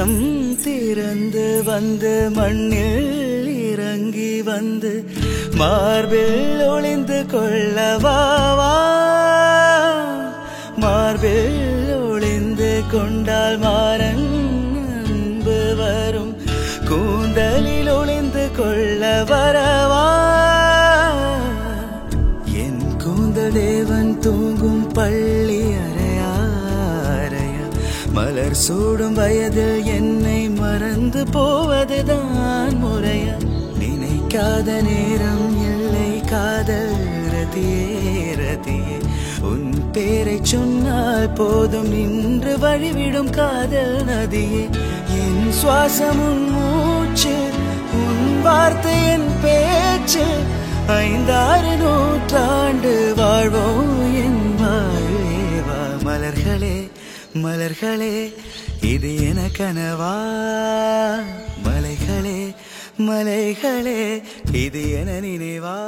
இதயம் திறந்து வந்து மண்ணில் இறங்கி வந்து மார்பில் ஒளிந்து கொள்ளவா மார்பில் ஒளிந்து கொண்டால் மாறன் அன்பு வரும் கூந்தலில் ஒளிந்து கொள்ள வரவா என் கூந்தல் தேவன் தூங்கும் பள்ளி அறையா மலர் சூடும் வயதில் என்னை மறந்து போவதுதான் முறையா நினைக்காத நேரம் இல்லை காதல் ரதியே உன் பேரை சொன்னால் போதும் நின்று வழிவிடும் காதல் நதியே என் சுவாசம் உன் மூச்சு உன் வார்த்தை என் பேச்சு 5-6 நூற்றாண்டு வாழ்வோம் என் வாழ்வா மலர்களே மலர்களே இது என கனவா மலைகளே மலைகளே இது என நினைவா